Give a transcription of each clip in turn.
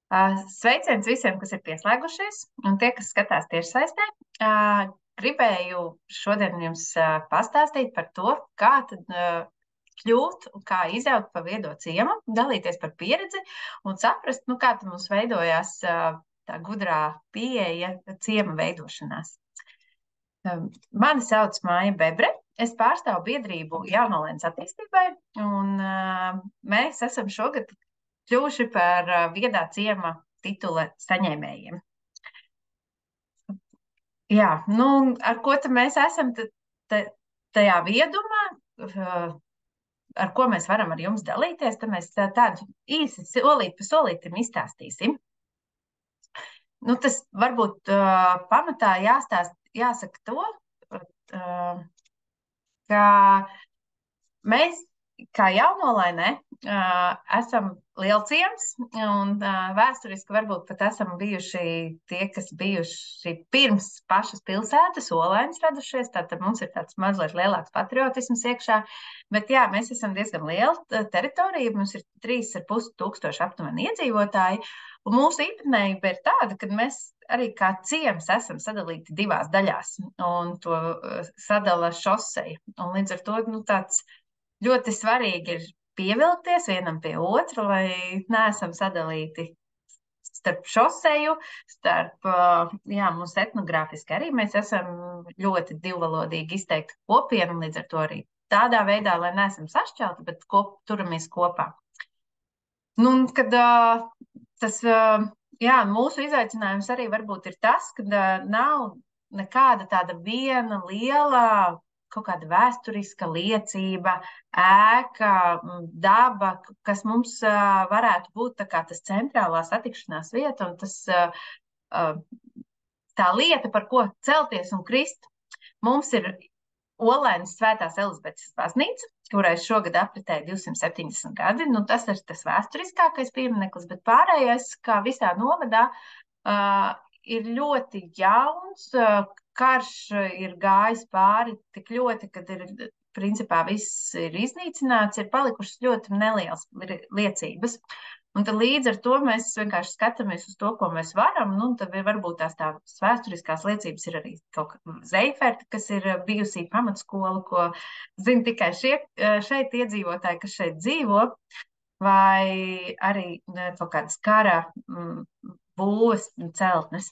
Sveiciens visiem, kas ir pieslēgušies, un tie, kas skatās tiešsaistē. Gribēju šodien jums pastāstīt par to, kā tad kļūt un kā izaugt pa viedo ciemu, dalīties par pieredzi un saprast, nu, kā tad mums veidojās tā gudrā pieeja ciema veidošanās. Mani sauc Māja Bebre. Es pārstāvu biedrību Jaunolēnas attīstībai, un mēs esam šogad kļuvuši par viedā ciema titula saņēmējiem. Jā, nu, ar ko tad mēs esam tajā viedumā, ar ko mēs varam ar jums dalīties, tad mēs tādu īsi solīt pa solītim izstāstīsim. Nu, tas varbūt pamatā jāsaka to, ka mēs, kā Jaunolainē, esam lielciems un vēsturiski varbūt pat esam bijuši tie, kas bijuši pirms pašas pilsētas, Olainas radušies, tātad mums ir tāds mazliet lielāks patriotisms iekšā, bet jā, mēs esam diezgan liela teritorija, mums ir 3,5 tūkstoši aptuveni iedzīvotāji, un mūsu īpatnējība ir tāda, ka mēs arī kā ciems esam sadalīti divās daļās, un to sadala šoseja, un līdz ar to, nu, tāds ļoti svarīgi ir pievilkties vienam pie otra, lai neesam sadalīti starp šoseju, starp, jā, mums etnogrāfiski arī mēs esam ļoti divvalodīgi izteikti kopiena, un līdz ar to arī tādā veidā, lai neesam sašķelti, bet turamies kopā. Nu, kad tas, jā, mūsu izaicinājums arī varbūt ir tas, ka nav nekāda tāda viena liela kaut kāda vēsturiska liecība, ēka, daba, kas mums varētu būt tā kā tas centrālā satikšanās vieta un tas tā lieta, par ko celties un krist. Mums ir Olainas Svētās Elizabetes baznīca, kurai šogad apritēja 270 gadi. Nu, tas ir tas vēsturiskākais piemineklis, bet pārējais, kā visā novadā, ir ļoti jauns. Karš ir gājis pāri tik ļoti, kad ir, principā, viss ir iznīcināts, ir palikušas ļoti nelielas liecības. Un tad līdz ar to mēs vienkārši skatāmies uz to, ko mēs varam, nu, tad varbūt tās vēsturiskās liecības ir arī kaut kā Zeiferta, kas ir bijusī pamatskola, ko zina tikai šeit iedzīvotāji, kas šeit dzīvo, vai arī kaut kādas kara būves celtnes.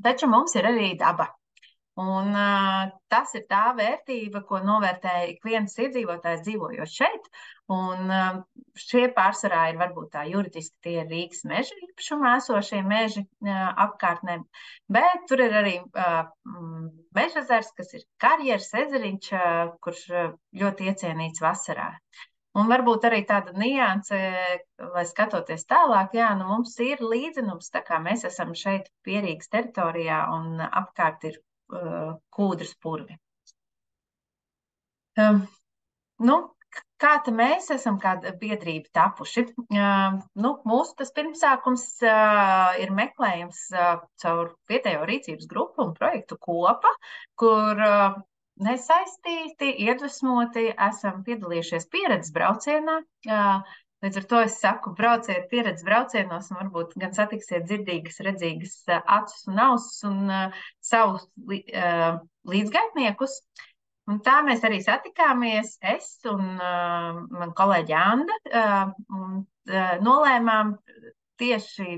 Taču mums ir arī daba. Un tas ir tā vērtība, ko novērtē ik viens iedzīvotājs dzīvojot šeit. Un šie pārsvarā ir varbūt tā juridiski tie Rīgas meža īpašumā esošie meži apkārtnē. Bet tur ir arī Mežezers, kas ir karjeras ezeriņš, kurš ļoti iecienīts vasarā. Un varbūt arī tāda nianse, lai skatoties tālāk, jā, nu mums ir līdzenums, tā kā mēs esam šeit Pierīgas teritorijā un apkārt ir Kūdras purvi. Nu, kā te mēs esam kā biedrība tapuši? Nu, mūsu tas pirmsākums ir meklējums caur vietējo rīcības grupu un projektu Kopa, kur nesaistīti, iedvesmoti esam piedalījušies pieredzes braucienā. Līdz ar to es saku, brauciet pieredzes braucienos un varbūt gan satiksiet dzirdīgas, redzīgas acis un ausis un savus līdzgaitniekus. Un tā mēs arī satikāmies, es un man kolēģi Anda, nolēmām tieši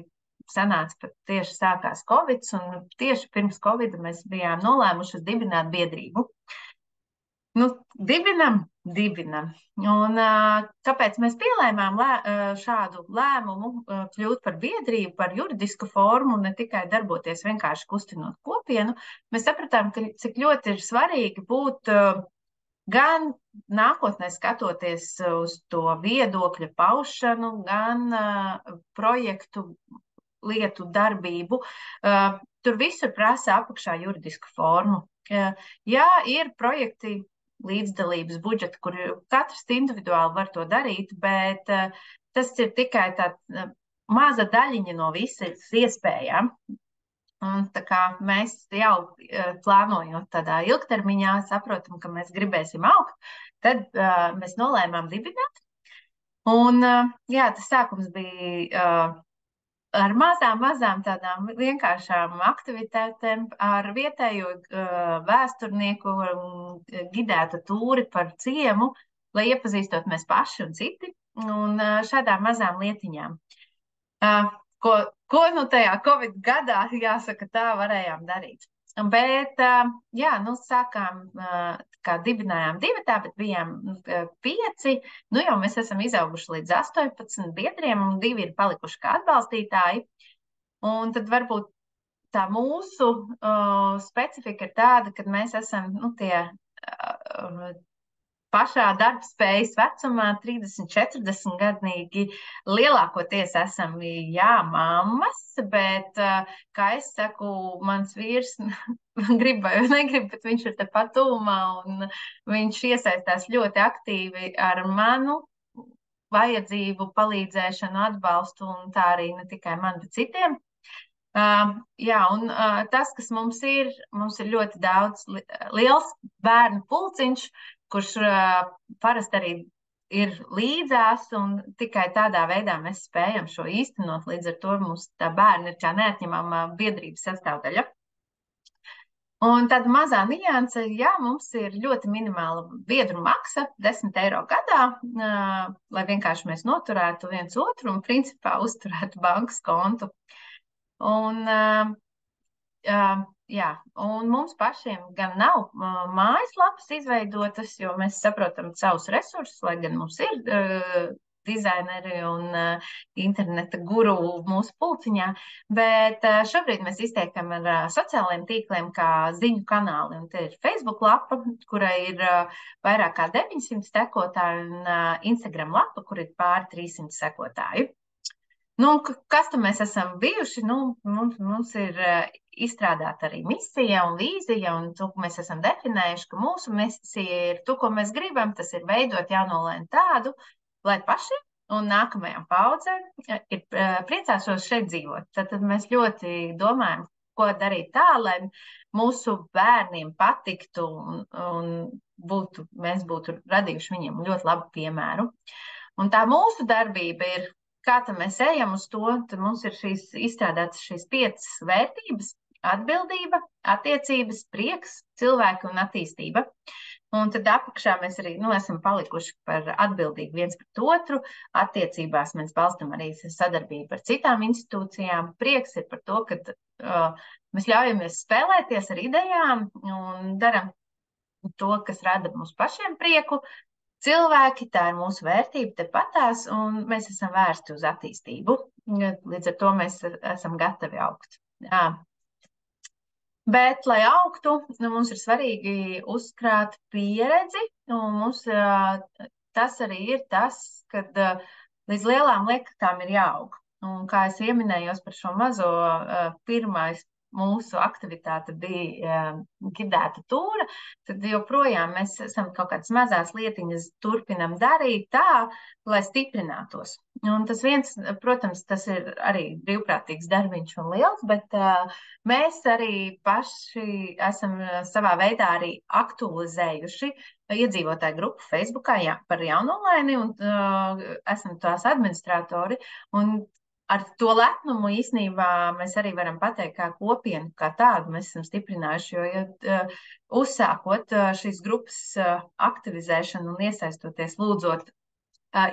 sākās Covid, un tieši pirms Covid mēs bijām nolēmuši dibināt biedrību. Nu, dibinam. Un kāpēc mēs pielēmām šādu lēmumu kļūt par biedrību, par juridisku formu, ne tikai darboties vienkārši kustinot kopienu, mēs sapratām, ka cik ļoti ir svarīgi būt gan nākotnē skatoties uz to viedokļa paušanu, gan projektu lietu darbību. Tur visur prasa apakšā juridisku formu. Jā, ir projekti līdzdalības budžeti, kur katrs individuāli var to darīt, bet tas ir tikai tāda maza daļiņa no visas iespējām. Un tā kā mēs jau plānojot tādā ilgtermiņā, saprotam, ka mēs gribēsim augt, tad mēs nolēmām dibināt. Un jā, tas sākums bija ar mazām tādām vienkāršām aktivitātēm, ar vietējo vēsturnieku gidētu tūri par ciemu, lai iepazīstot mēs paši un citi, un šādām mazām lietiņām. Ko, ko nu tajā Covid gadā, jāsaka, tā varējām darīt. Bet, jā, nu sākām, kā dibinājām 2, bet bijām 5. Nu jau mēs esam izauguši līdz 18 biedriem, un 2 ir palikuši kā atbalstītāji. Un tad varbūt tā mūsu specifika ir tāda, ka mēs esam, nu, tie pašā darbspējas vecumā, 30, 40 gadnīgi, lielākoties esam, jā, mammas, bet, kā es saku, mans vīrs grib vai negrib, bet viņš ir tepat tūmā, un viņš iesaistās ļoti aktīvi ar manu vajadzību, palīdzēšanu, atbalstu, un tā arī ne tikai man, bet citiem. Jā, un tas, kas mums ir ļoti daudz liels bērnu pulciņš, kurš parasti arī ir līdzās, un tikai tādā veidā mēs spējam šo īstenot. Līdz ar to mums tā bērni ir kā neatņemama biedrības sastāvdaļa. Un tāda mazā nianse, jā, mums ir ļoti minimāla biedru maksa, 10 eiro gadā, lai vienkārši mēs noturētu viens otru un principā uzturētu bankas kontu. Un, jā, un mums pašiem gan nav mājaslapas izveidotas, jo mēs saprotam savus resursus, lai gan mums ir dizaineri un interneta guru mūsu pulciņā, bet šobrīd mēs iztiekam ar sociālajiem tīkliem kā ziņu kanāli, un te ir Facebook lapa, kurai ir vairāk kā 900 sekotāju, un Instagram lapa, kur ir pāri 300 sekotāju. Nu, kas tam mēs esam bijuši? Nu, mums ir izstrādāta arī misija un vīzija, un to mēs esam definējuši, ka mūsu misija ir to, ko mēs gribam, tas ir veidot Jaunolēnu tādu, lai paši un nākamajām paudzēm ir priecāšos šeit dzīvot. Tad mēs ļoti domājam, ko darīt tā, lai mūsu bērniem patiktu un mēs būtu radījuši viņiem ļoti labu piemēru. Un tā mūsu darbība ir, kā tam mēs ejam uz to, tad mums ir izstrādātas šīs 5 vērtības - atbildība, attiecības, prieks, cilvēki un attīstība. Un tad apakšā mēs arī esam palikuši par atbildīgu viens pret otru. Attiecībās mēs balstam arī sadarbību ar citām institūcijām. Prieks ir par to, ka mēs ļaujamies spēlēties ar idejām un daram to, kas rada mums pašiem prieku. Cilvēki, tā ir mūsu vērtība tepatās, un mēs esam vērsti uz attīstību. Līdz ar to mēs esam gatavi augt. Jā. Bet, lai augtu, mums ir svarīgi uzkrāt pieredzi, un mums tas arī ir tas, kad līdz lielām lietām ir jāaug. Un kā es ieminējos par šo mazo, pirmais mūsu aktivitāte bija gidēta tūra, tad joprojām mēs esam kaut kādas mazās lietiņas turpinam darīt tā, lai stiprinātos. Un tas viens, protams, tas ir arī brīvprātīgs darbiņš un liels, bet mēs arī paši esam savā veidā arī aktualizējuši iedzīvotāju grupu Facebookā par Jaunolēni, un esam tās administratori, un ar to lepnumu īstenībā mēs arī varam pateikt, kā kopienu, kā tādu mēs esam stiprinājuši, jo uzsākot šīs grupas aktivizēšanu un iesaistoties, lūdzot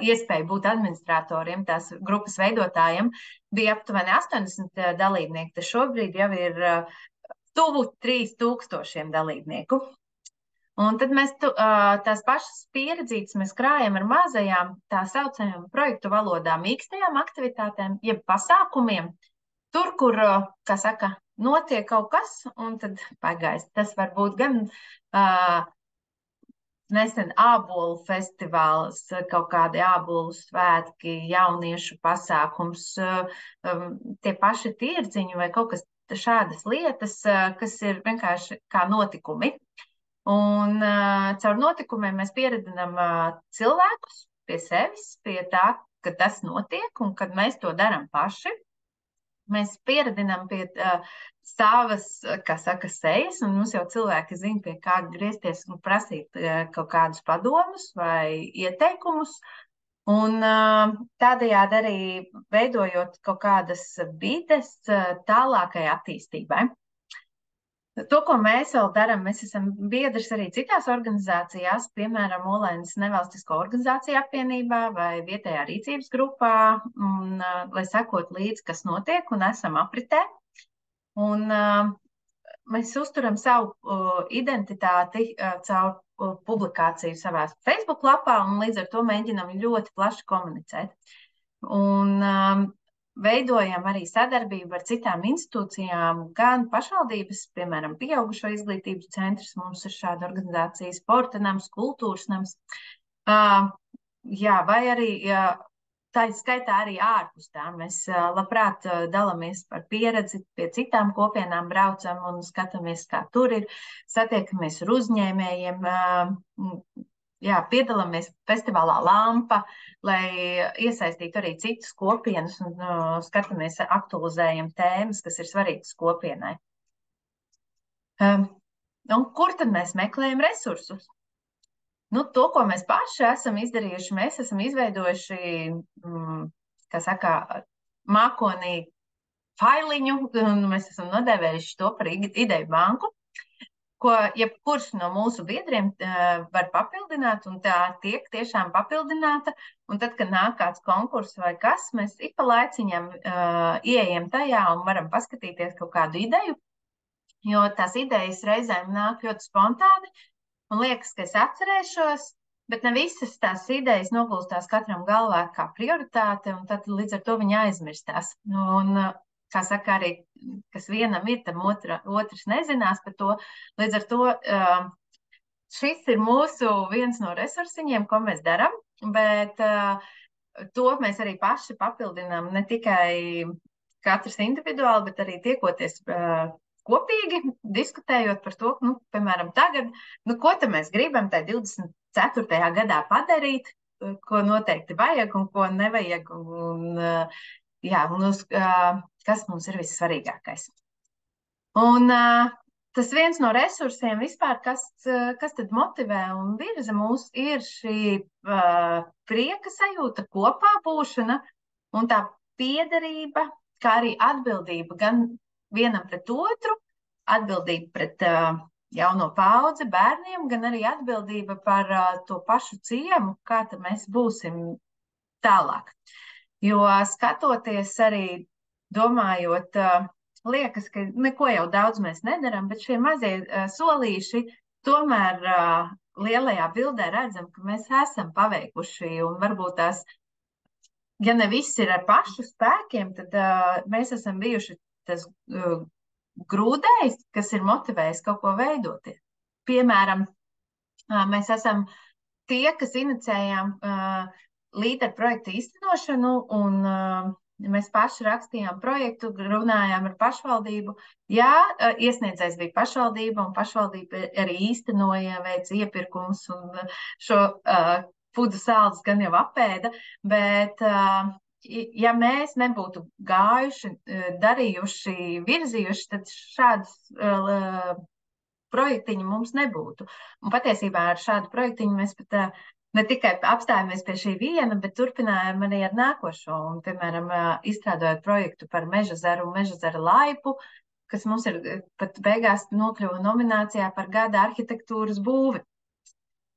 iespēju būt administratoriem, tās grupas veidotājiem, bija aptuveni 80 dalībnieki, tad šobrīd jau ir tuvu 3000 dalībnieku. Un tad mēs tās pašas pieredzītes mēs krājam ar mazajām, tā saucamajām projektu valodā mīkstajām aktivitātēm, jeb pasākumiem, tur, kur, kā saka, notiek kaut kas, un tad pagaist. Tas var būt gan nesen ābolu festivāls, kaut kādi ābolu svētki, jauniešu pasākums, tie paši tirdziņi vai kaut kas šādas lietas, kas ir vienkārši kā notikumi. Un caur notikumiem mēs pieredzinām cilvēkus pie sevis, pie tā, ka tas notiek un kad mēs to darām paši. Mēs pieredzinām pie savas, kā saka, sejas, un mums jau cilvēki zina, pie kā griezties un prasīt kaut kādus padomus vai ieteikumus. Un tādējādi arī veidojot kaut kādas vides tālākai attīstībai. To, ko mēs vēl darām, mēs esam biedrs arī citās organizācijās, piemēram, Olainas nevalstisko organizāciju apvienībā vai vietējā rīcības grupā, un, lai sekot līdzi, kas notiek, un esam apritē. Un mēs uzturam savu identitāti caur publikāciju savā Facebook lapā, un līdz ar to mēģinam ļoti plaši komunicēt. Un veidojam arī sadarbību ar citām institūcijām, gan pašvaldības, piemēram, pieaugušo izglītības centrs, mums ir šāda organizācija, sporta nams, kultūras nams. Jā, vai arī tā ir skaitā arī ārpus tā. Mēs labprāt dalāmies par pieredzi, pie citām kopienām braucam un skatāmies, kā tur ir, satiekamies ar uzņēmējiem, jā, piedalāmies festivālā Lampa, lai iesaistītu arī citus kopienas un skatāmies, aktualizējam tēmas, kas ir svarīgas kopienai. Un kur tad mēs meklējam resursus? Nu, to, ko mēs paši esam izdarījuši, mēs esam izveidojuši, kā saka, mākonī failiņu, un mēs esam nodēvējuši to par ideju banku, ko jebkurš no mūsu biedriem var papildināt, un tā tiek tiešām papildināta. Un tad, kad nāk kāds konkurss vai kas, mēs ik pa laiciņam ieejam tajā un varam paskatīties kaut kādu ideju, jo tās idejas reizēm nāk ļoti spontāni, un liekas, ka es atcerēšos, bet ne visas tās idejas noplūstās katram galvā kā prioritāte, un tad līdz ar to viņi aizmirstās. Un, kā saka, arī, kas vienam ir, tam otrs nezinās par to. Līdz ar to šis ir mūsu viens no resursiņiem, ko mēs darām, bet to mēs arī paši papildinām ne tikai katrs individuāli, bet arī tiekoties kopīgi, diskutējot par to, nu, piemēram, tagad, nu, ko tad mēs gribam tai 24. gadā padarīt, ko noteikti vajag un ko nevajag, un jā, kas mums ir vissvarīgākais. Un tas viens no resursiem vispār, kas tad motivē un virza mūs, ir šī prieka sajūta, kopā būšana un tā piederība, kā arī atbildība gan vienam pret otru, atbildība pret jauno paudzi, bērniem, gan arī atbildība par to pašu ciemu, kā tad mēs būsim tālāk. Jo skatoties arī, domājot, liekas, ka neko jau daudz mēs nedaram, bet šie mazie solīši tomēr lielajā bildē redzam, ka mēs esam paveikuši, un varbūt tās, ja ne viss ir ar pašu spēkiem, tad mēs esam bijuši tas grūdējs, kas ir motivējis kaut ko veidot. Piemēram, mēs esam tie, kas inicējām līderu projektu īstenošanu, un mēs paši rakstījām projektu, runājām ar pašvaldību. Jā, iesniedzējs bija pašvaldība, un pašvaldība arī īstenoja, veica iepirkumus, un šo pudu saldus gan jau apēda, bet ja mēs nebūtu gājuši, darījuši, virzījuši, tad šādas projektiņu mums nebūtu. Un patiesībā ar šādu projektiņu mēs pat ne tikai apstājāmies pie šī viena, bet turpinājām arī ar nākošo. Un, piemēram, izstrādājot projektu par Mežazaru un Mežazara laipu, kas mums ir pat beigās nokļuva nominācijā par gada arhitektūras būvi.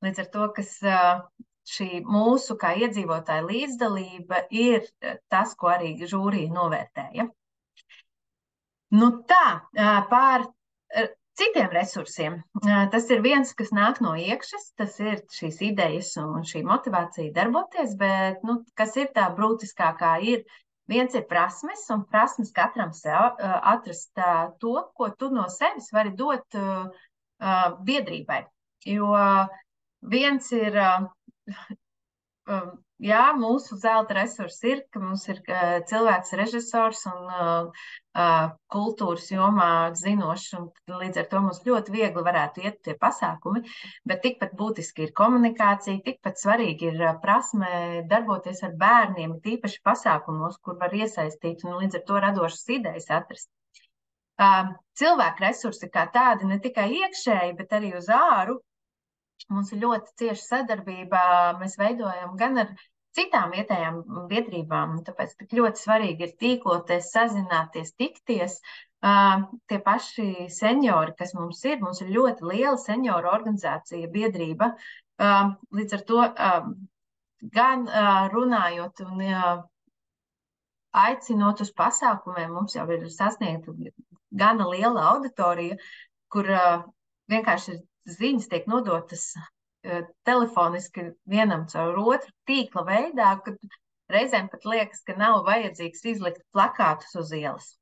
Līdz ar to, kas šī mūsu kā iedzīvotāja līdzdalība ir tas, ko arī žūrija novērtēja. Nu tā, pār citiem resursiem. Tas ir viens, kas nāk no iekšas, tas ir šīs idejas un šī motivācija darboties, bet, nu, kas ir tā brūtiskākā ir, viens ir prasmes, un prasmes katram sev atrast to, ko tu no sevis vari dot biedrībai. Jo viens ir, jā, mūsu zelta resurss ir, ka mums ir cilvēks režisors un kultūras jomā zinošs, un līdz ar to mums ļoti viegli varētu iet tie pasākumi, bet tikpat būtiski ir komunikācija, tikpat svarīgi ir prasme darboties ar bērniem, tīpaši pasākumos, kur var iesaistīt un līdz ar to radošas idejas atrast. Cilvēku resursi kā tādi ne tikai iekšēji, bet arī uz āru. Mums ir ļoti cieša sadarbība. Mēs veidojam gan ar citām vietējām biedrībām. Tāpēc tik ļoti svarīgi ir tīkloties, sazināties, tikties. Tie paši seniori, kas mums ir ļoti liela senioru organizācija, biedrība. Līdz ar to gan runājot un aicinot uz pasākumiem, mums jau ir sasniegta gana liela auditorija, kur vienkārši ziņas tiek nodotas telefoniski vienam caur otru tīkla veidā, kad reizēm pat liekas, ka nav vajadzīgs izlikt plakātus uz ielas.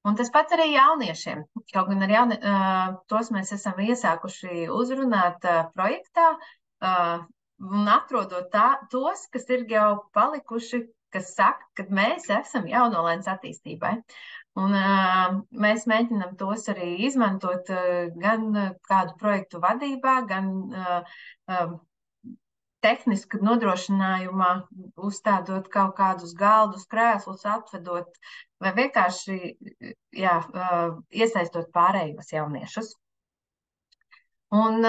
Un tas pats arī jauniešiem. Kaut gan tos mēs esam iesākuši uzrunāt projektā, un atrodot tos, kas ir jau palikuši, kas saka, ka mēs esam Jaunolēnas attīstībai. Un mēs mēģinām tos arī izmantot gan kādu projektu vadībā, gan tehnisku nodrošinājumā, uzstādot kaut kādus galdus, krēslus, atvedot vai vienkārši iesaistot pārējos jauniešus. Un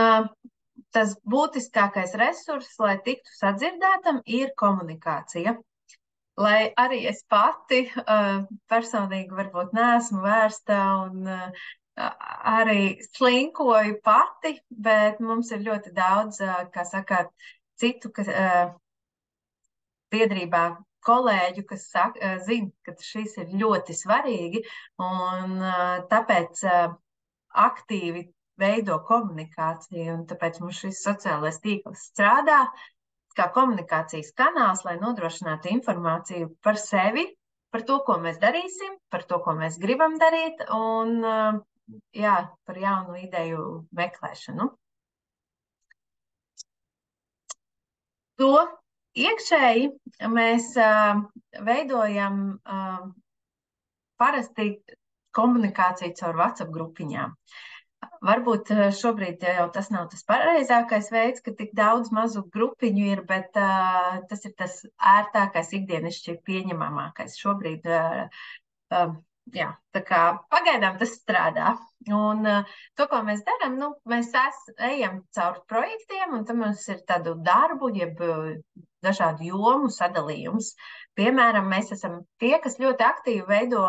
tas būtiskākais resurss, lai tiktu sadzirdētam, ir komunikācija. Lai arī es pati personīgi varbūt neesmu vērsta un arī slinkoju pati, bet mums ir ļoti daudz, kā sakāt, citu biedrībā kolēģu, kas zina, ka šis ir ļoti svarīgi, un tāpēc aktīvi veido komunikāciju, un tāpēc mums šis sociālais tīkls strādā kā komunikācijas kanāls, lai nodrošinātu informāciju par sevi, par to, ko mēs darīsim, par to, ko mēs gribam darīt, un par jaunu ideju meklēšanu. To iekšēji mēs veidojam parasti komunikāciju caur WhatsApp grupiņām. Varbūt šobrīd jau tas nav tas pareizākais veids, ka tik daudz mazu grupiņu ir, bet tas ir tas ērtākais, ikdienišķi pieņemamākais. Šobrīd, tā kā pagaidām tas strādā. Un to, ko mēs darām, mēs ejam caur projektiem, un tam mums ir tādu darbu, jeb dažādu jomu sadalījums. Piemēram, mēs esam tie, kas ļoti aktīvi veido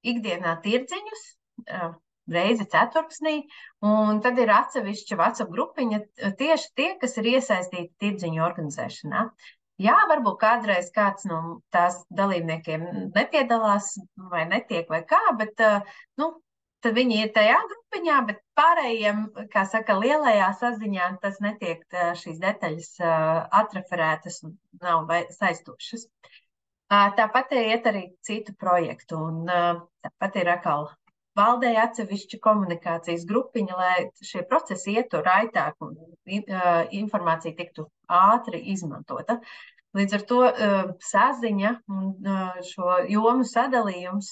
ikdienā tirdziņus, reizi ceturksnī, un tad ir atsevišķa WhatsApp grupiņa tieši tie, kas ir iesaistīti tirdziņu organizēšanā. Jā, varbūt kādreiz kāds no tās dalībniekiem nepiedalās vai netiek vai kā, bet tad viņi ir tajā grupiņā, bet pārējiem, kā saka, lielajā saziņā tas netiek šīs detaļas atreferētas un nav saistošas. Tāpat iet arī citu projektu, un tāpat ir atkal valdēja atsevišķa komunikācijas grupiņa, lai šie procesi ietu raitāk un informācija tiktu ātri izmantota. Līdz ar to saziņa un šo jomu sadalījums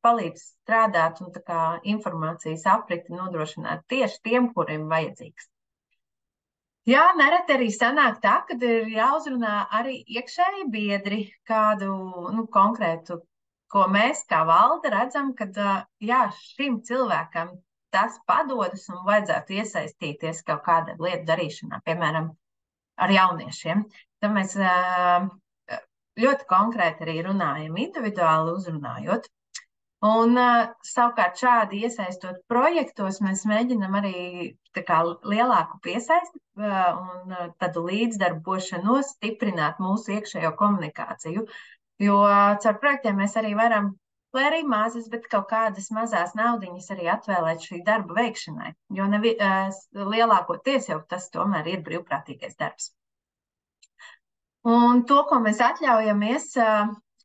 palīdz strādāt un tā kā informācijas apriti nodrošināt tieši tiem, kuriem vajadzīgs. Jā, nereti arī sanāk tā, kad ir jāuzrunā arī iekšēji biedri kādu konkrētu, ko mēs kā valde redzam, kad šim cilvēkam tas padodas un vajadzētu iesaistīties kaut kāda lieta darīšanā, piemēram, ar jauniešiem. Tad mēs ļoti konkrēti arī runājam, individuāli uzrunājot. Un savukārt šādi iesaistot projektos, mēs mēģinam arī lielāku piesaisti un tādu līdzdarbošanos stiprināt mūsu iekšējo komunikāciju. Jo caur projektiem mēs arī varam, lai arī mazas, bet kaut kādas mazās naudiņas arī atvēlēt šī darba veikšanai. Jo lielākoties jau tas tomēr ir brīvprātīgais darbs. Un to, ko mēs atļaujamies,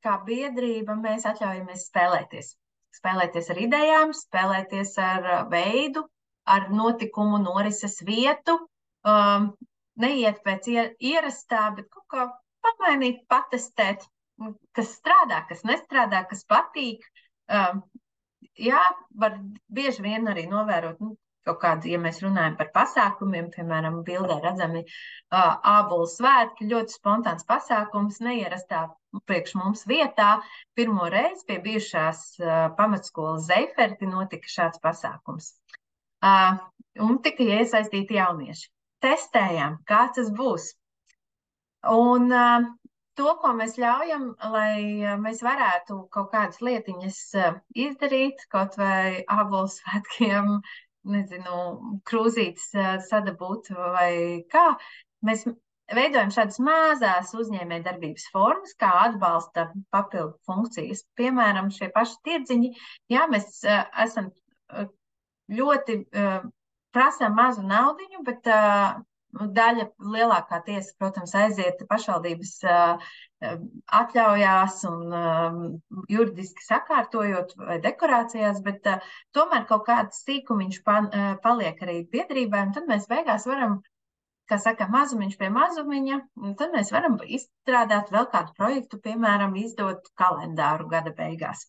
kā biedrība, mēs atļaujamies spēlēties. Spēlēties ar idejām, spēlēties ar veidu, ar notikumu norises vietu, neiet pēc ierastā, bet kaut kā pamainīt, patestēt, kas strādā, kas nestrādā, kas patīk. Var bieži vien arī novērot kaut kādu, ja mēs runājam par pasākumiem, piemēram, bildē redzami ābolu svētki, ļoti spontāns pasākums, neierastā priekš mums vietā. Pirmo reizi pie bijušās pamatskolas Zeiferti notika šāds pasākums. Un tika iesaistīti jaunieši. Testējām, kā tas būs. Un to, ko mēs ļaujam, lai mēs varētu kaut kādas lietiņas izdarīt, kaut vai ābolu svētkiem, nezinu, krūzītes sadabūt vai kā, mēs veidojam šādas mazās uzņēmējdarbības formas, kā atbalsta papildu funkcijas. Piemēram, šie paši tirdziņi, jā, mēs esam ļoti prasām mazu naudiņu, bet daļa lielākā tiesa, protams, aiziet pašvaldības atļaujās un juridiski sakārtojot vai dekorācijās, bet tomēr kaut kāds sīkumiņš paliek arī biedrībai, un tad mēs beigās varam, kā saka, mazumiņš pie mazumiņa, un tad mēs varam izstrādāt vēl kādu projektu, piemēram, izdot kalendāru gada beigās.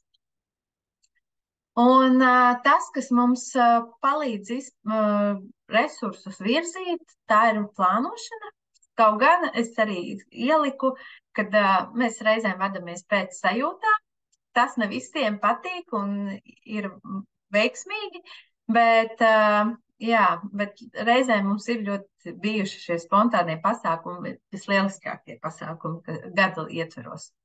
Un tas, kas mums palīdz resursus virzīt, tā ir plānošana. Kaut gan es arī ieliku, kad mēs reizēm vadamies pēc sajūtām. Tas ne visiem patīk un ir veiksmīgi, bet, jā, bet reizēm mums ir ļoti bijuši šie spontānie pasākumi, vislieliskākie pasākumi gada ietveros.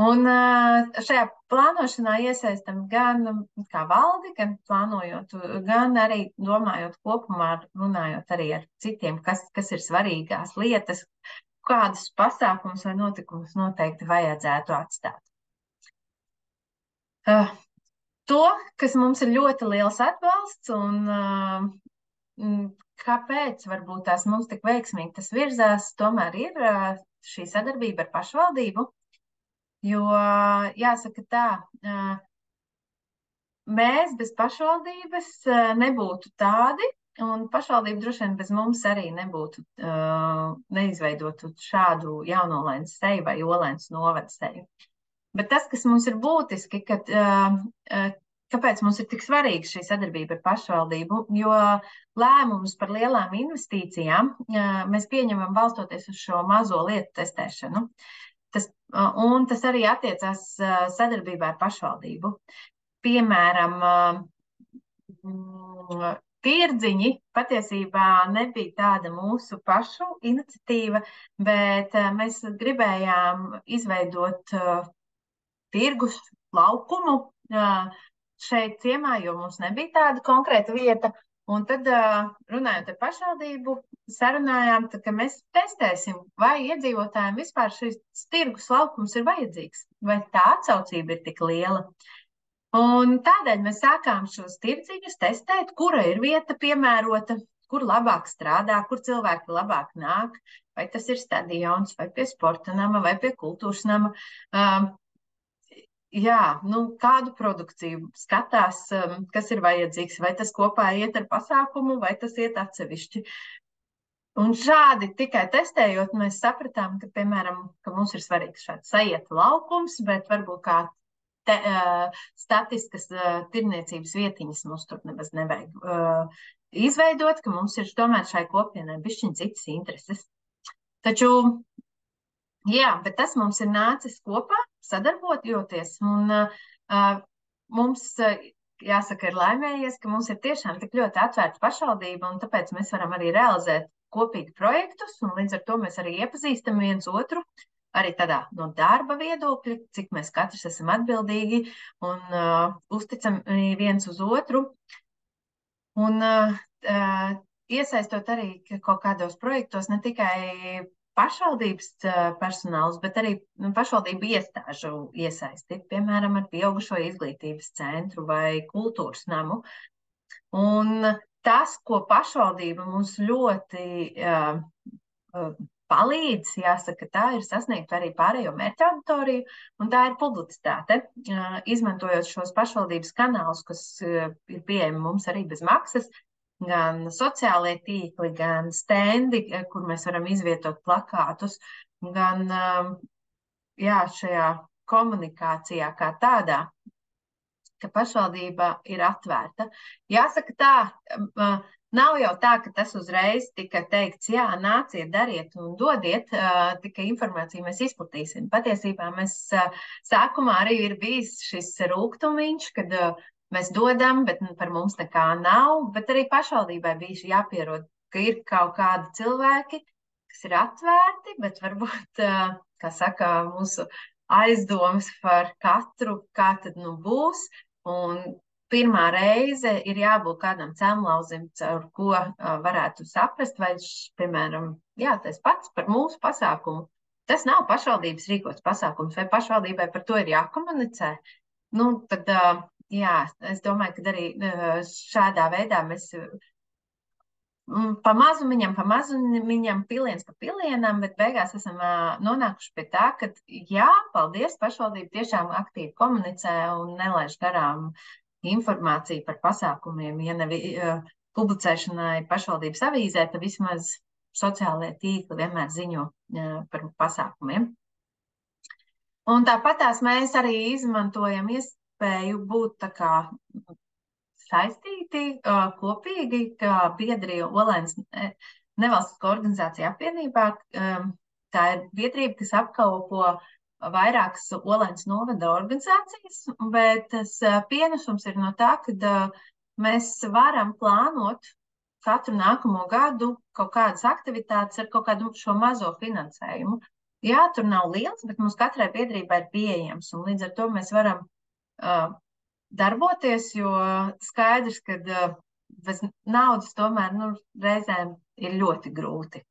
Un šajā plānošanā iesaistam gan kā valdi, gan plānojot, gan arī domājot kopumā, runājot arī ar citiem, kas ir svarīgās lietas, kādus pasākumus vai notikumus noteikti vajadzētu atstāt. To, kas mums ir ļoti liels atbalsts un kāpēc varbūt tās mums tik veiksmīgi tas virzās, tomēr ir šī sadarbība ar pašvaldību. Jo, jāsaka tā, mēs bez pašvaldības nebūtu tādi, un pašvaldība droši vien bez mums arī nebūtu, neizveidotu šādu Jaunolēnas seju vai Olēnas novada seju. Bet tas, kas mums ir būtiski, kāpēc mums ir tik svarīga šī sadarbība ar pašvaldību, jo lēmumus par lielām investīcijām mēs pieņemam balstoties uz šo mazo lietu testēšanu. Un tas arī attiecās sadarbībā ar pašvaldību. Piemēram, tirdziņi patiesībā nebija tāda mūsu pašu iniciatīva, bet mēs gribējām izveidot tirgus laukumu šeit ciemā, jo mums nebija tāda konkrēta vieta. Un tad, runājot ar pašvaldību, sarunājām, ka mēs testēsim, vai iedzīvotājiem vispār šis tirgus laukums ir vajadzīgs, vai tā atsaucība ir tik liela. Un tādēļ mēs sākām šos tirdziņus testēt, kura ir vieta piemērota, kur labāk strādā, kur cilvēki labāk nāk, vai tas ir stadions, vai pie sporta nama, vai pie kultūras nama. Jā, kādu produkciju skatās, kas ir vajadzīgs, vai tas kopā iet ar pasākumu, vai tas iet atsevišķi. Un šādi tikai testējot, mēs sapratām, ka, piemēram, ka mums ir svarīgs šāds sajieta laukums, bet varbūt kā statiskas tirniecības vietiņas mums tur nemaz nevajag izveidot, ka mums ir tomēr šai kopienai bišķiņ citas intereses. Taču, jā, bet tas mums ir nācis kopā, sadarbojoties, un mums, jāsaka, ir laimējies, ka mums ir tiešām tik ļoti atvērta pašvaldība, un tāpēc mēs varam arī realizēt kopīgi projektus, un līdz ar to mēs arī iepazīstam viens otru, arī tādā no darba viedokļa, cik mēs katrs esam atbildīgi un uzticam viens uz otru. Un iesaistot arī kaut kādos projektos ne tikai pašvaldības personāls, bet arī pašvaldību iestāžu iesaisti, piemēram, ar pieaugušo izglītības centru vai kultūras namu. Un tas, ko pašvaldība mums ļoti palīdz, jāsaka, tā ir sasniegt arī pārējo mērķa auditoriju, un tā ir publicitāte, izmantojot šos pašvaldības kanālus, kas ir pieejami mums arī bez maksas, gan sociālie tīkli, gan stendi, kur mēs varam izvietot plakātus, gan šajā komunikācijā kā tādā, ka pašvaldība ir atvērta. Jāsaka tā, nav jau tā, ka tas uzreiz tika teikts, jā, nāciet, dariet un dodiet, tikai informāciju mēs izplatīsim. Patiesībā mēs sākumā arī ir bijis šis rūgtumiņš, kad mēs dodam, bet par mums nekā nav, bet arī pašvaldībai bija jāpierod, ka ir kaut kādi cilvēki, kas ir atvērti, bet varbūt, kā saka, mūsu aizdomas par katru, kā tad nu būs. Un pirmā reize ir jābūt kādam cēmlauzim, caur ko varētu saprast, vai, piemēram, jā, tas pats par mūsu pasākumu. Tas nav pašvaldības rīkots pasākums, vai pašvaldībai par to ir jākomunicē. Nu, tad, jā, es domāju, ka arī šādā veidā mēs pa mazumiņam, piliens pa pilienam, bet beigās esam nonākuši pie tā, ka jā, paldies, pašvaldība tiešām aktīvi komunicē un nelaiž garām informāciju par pasākumiem. Ja ne publicēšanai pašvaldības avīzē, tad vismaz sociālajie tīkli vienmēr ziņo par pasākumiem. Un tāpatās mēs arī izmantojam iespēju būt tā kā saistīti kopīgi, kā biedri Olainas nevalstisko organizāciju apvienībā. Tā ir biedrība, kas apkalpo vairākas Olainas novada organizācijas, bet tas pienesums ir no tā, ka mēs varam plānot katru nākamo gadu kaut kādas aktivitātes ar kaut kādu šo mazo finansējumu. Jā, tur nav liels, bet mums katrai biedrībai ir pieejams, un līdz ar to mēs varam darboties, jo skaidrs, ka bez naudas tomēr reizēm ir ļoti grūti.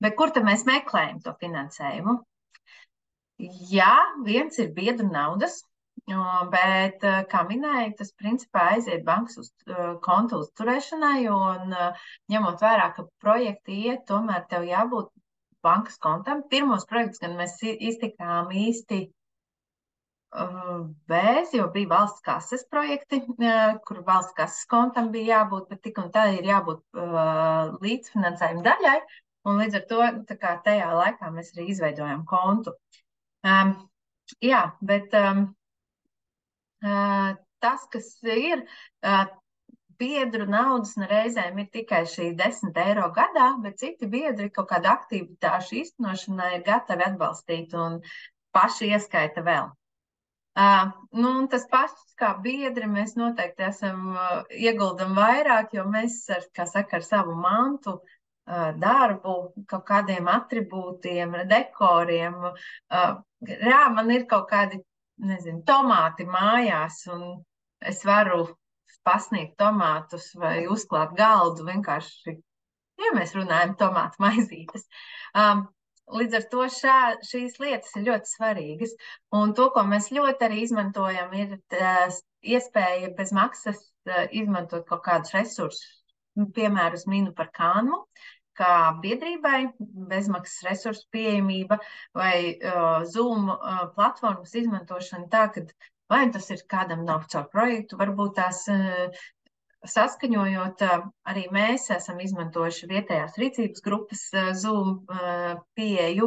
Bet kur tad mēs meklējam to finansējumu? Jā, viens ir biedru naudas, bet, kā minēju, tas principā aiziet bankas kontu uzturēšanai, un ņemot vērā, ka projekti iet, tomēr tev jābūt bankas kontam. Pirmos projektus gan mēs iztikām īsti bez, jo bija valsts kases projekti, kur valsts kases kontam bija jābūt, bet tik un tā ir jābūt līdzfinansējuma daļai, un līdz ar to tā kā tajā laikā mēs arī izveidojam kontu. Jā, bet tas, kas ir, biedru naudas reizēm ir tikai šī 10 eiro gadā, bet citi biedri kaut kādu aktivitāšu īstenošanai ir gatavi atbalstīt un paši ieskaita vēl. Tas pats kā biedri, mēs noteikti ieguldam vairāk, jo mēs ar savu mantu, darbu, kaut kādiem atribūtiem, dekoriem. Man ir kaut kādi, nezinu, tomāti mājās, un es varu pasniegt tomātus vai uzklāt galdu vienkārši, ja mēs runājam tomātu maizītes. Līdz ar to šīs lietas ir ļoti svarīgas. Un to, ko mēs ļoti arī izmantojam, ir iespēja bez maksas izmantot kaut kādus resursus. Piemēram, minu par Canvu, kā biedrībai bezmaksas resursu pieejamība vai Zoom platformas izmantošana tā, ka vai tas ir kādam nav caur projektu, varbūt tās saskaņojot, arī mēs esam izmantojuši vietējās rīcības grupas Zoom pieeju,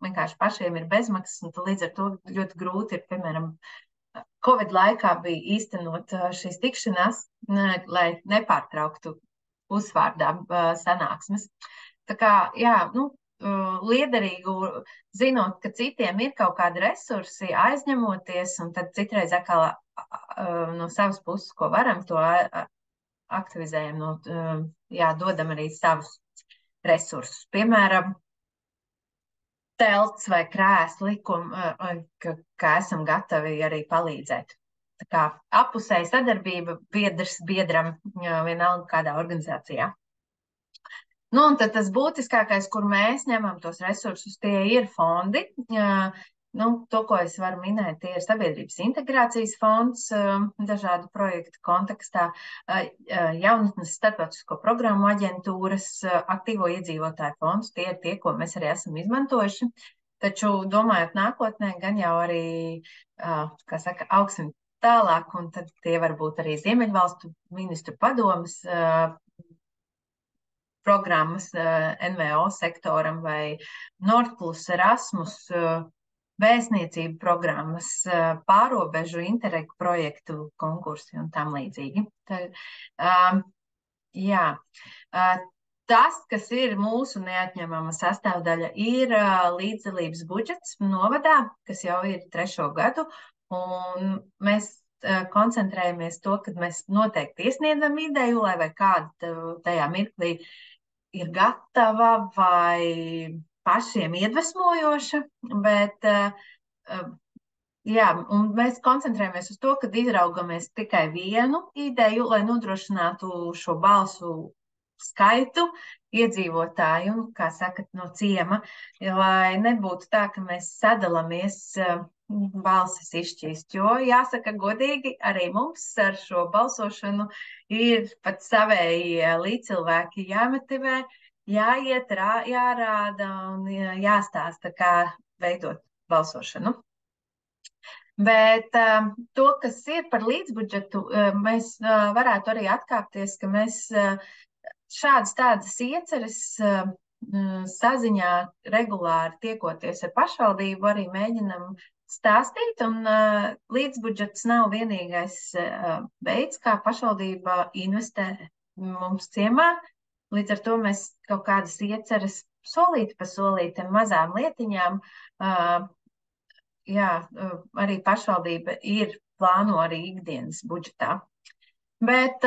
vienkārši pašiem ir bezmaksas, un līdz ar to ļoti grūti ir, piemēram, Covid laikā bija īstenot šīs tikšanās, lai nepārtrauktu uzvārdā sanāksmes. Tā kā, jā, liederīgu, zinot, ka citiem ir kaut kādi resursi, aizņemoties, un tad citreiz atkal no savas puses, ko varam, to aktivizējam, dodam arī savus resursus. Piemēram, telts vai krēsli, kā esam gatavi arī palīdzēt. Tā kā appusēja sadarbība biedrs biedram vienalga kādā organizācijā. Un tad tas būtiskākais, kur mēs ņemam tos resursus, tie ir fondi. To, ko es varu minēt, tie ir sabiedrības integrācijas fonds dažādu projektu kontekstā, jaunatnes starptautisko programmu aģentūras, aktīvo iedzīvotāju fonds, tie ir tie, ko mēs arī esam izmantojuši. Taču, domājot nākotnē, gan jau arī, augsim tālāk, un tad tie var būt arī Ziemeļvalstu ministru padomas programmas NVO sektoram vai Nordplus, Erasmus, vēstniecību programmas, pārobežu interregu projektu konkursi un tam līdzīgi. Tas, kas ir mūsu neatņemama sastāvdaļa, ir līdzdalības budžets novadā, kas jau ir 3. gadu, un mēs koncentrējamies to, ka mēs noteikti iesniedzam ideju, lai vai kāda tajā mirklī ir gatava vai pašiem iedvesmojoša, bet jā, un mēs koncentrējamies uz to, ka izraugamies tikai vienu ideju, lai nodrošinātu šo balsu skaitu iedzīvotāju, kā saka, no ciema, lai nebūtu tā, ka mēs sadalāmies balsis izšķīst, jo jāsaka godīgi, arī mums ar šo balsošanu ir pat savēji līdzcilvēki jāmotivē, jāiet, jārāda un jāstāsta, kā veidot balsošanu. Bet to, kas ir par līdzbudžetu, mēs varētu arī atkāpties, ka mēs šādas tādas ieceres saziņā regulāri tiekoties ar pašvaldību arī mēģinam stāstīt, un līdzbudžets nav vienīgais veids, kā pašvaldība investē mums ciemā. Līdz ar to mēs kaut kādas ieceres solīti pa solītam, mazām lietiņām, jā, arī pašvaldība plāno arī ikdienas budžetā. Bet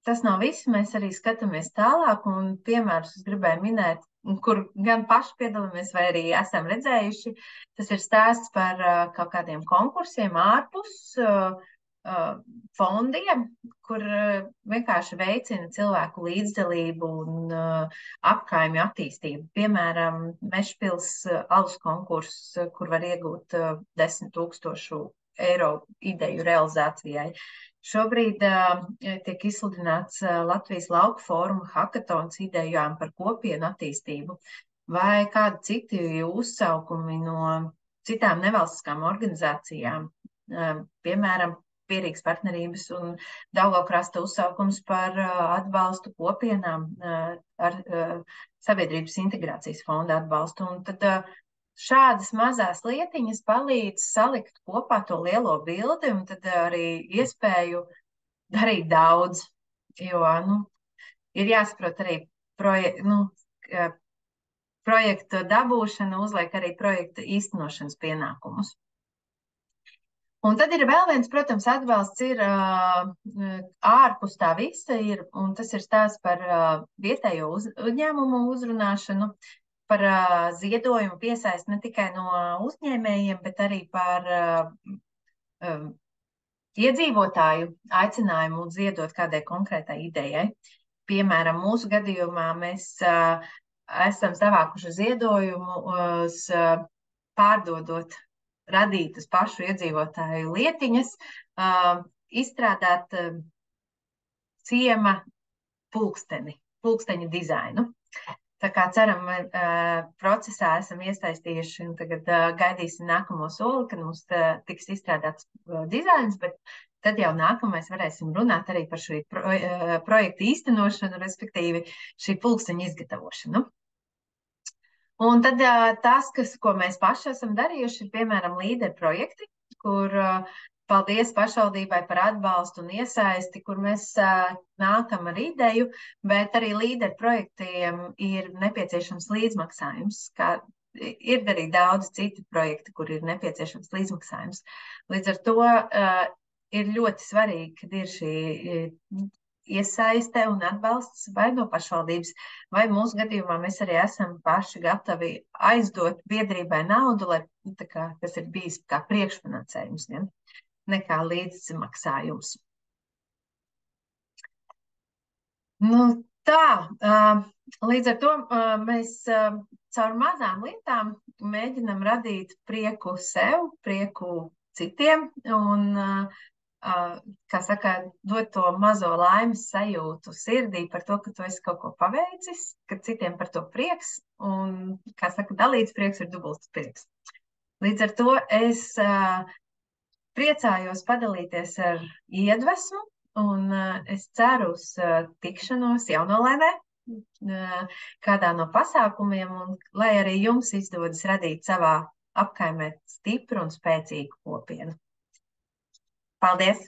tas nav viss, mēs arī skatāmies tālāk, un piemērus es gribēju minēt, kur gan paši piedalāmies, vai arī esam redzējuši. Tas ir stāsts par kaut kādiem konkursiem ārpus fondiem, kur vienkārši veicina cilvēku līdzdalību un apkaimju attīstību. Piemēram, Mežpils alus konkurss, kur var iegūt 10 000 eiro ideju realizācijai. Šobrīd tiek izsludināts Latvijas lauku fóruma hakatons idejām par kopienu attīstību vai kādi citi uzsaukumi no citām nevalstiskām organizācijām. Piemēram, Pierīgas partnerības un Daugavkrasta uzsaukums par atbalstu kopienām ar Sabiedrības integrācijas fonda atbalstu. Un tad šādas mazās lietiņas palīdz salikt kopā to lielo bildi un tad arī iespēju darīt daudz, jo, ir jāsaprot arī projekta dabūšana, uzliek arī projekta īstenošanas pienākumus. Un tad ir vēl viens, protams, atbalsts ir ārpus tā visa, un tas ir stāsts par vietējo uzņēmumu uzrunāšanu, par ziedojumu piesaisti ne tikai no uzņēmējiem, bet arī par iedzīvotāju aicinājumu ziedot kādai konkrētai idejai. Piemēram, mūsu gadījumā mēs esam savākuši ziedojumus pārdodot radītas pašu iedzīvotāju lietiņas, izstrādāt ciema pulksteņa dizainu. Tā kā ceram, procesā esam iesaistījuši un tagad gaidīsim nākamo soli, kad mums tiks izstrādāts dizains, bet tad jau nākamais varēsim runāt arī par šī projekta īstenošanu, respektīvi šī pulksteņa izgatavošanu. Un tad tas, ko mēs paši esam darījuši, ir, piemēram, līderu projekti, kur paldies pašvaldībai par atbalstu un iesaisti, kur mēs nākam ar ideju, bet arī līderu projektiem ir nepieciešams līdzmaksājums, kā ir arī daudz citu projektu, kur ir nepieciešams līdzmaksājums. Līdz ar to ir ļoti svarīgi, kad ir šī iesaiste un atbalsts vai no pašvaldības, vai mūsu gadījumā mēs arī esam paši gatavi aizdot biedrībai naudu, lai, kas ir bijis kā priekšfinansējums, nekā līdzmaksājums. Līdz ar to mēs caur mazām lietām mēģinam radīt prieku sev, prieku citiem un kā saka, dot to mazo laimes sajūtu sirdī par to, ka tu esi kaut ko paveicis, ka citiem par to prieks, un, kā saka, dalīts prieks ir dubults prieks. Līdz ar to es priecājos padalīties ar iedvesmu, un es ceru uz tikšanos Jaunolainē, kādā no pasākumiem, un lai arī jums izdodas radīt savā apkaimē stipru un spēcīgu kopienu. Paldies!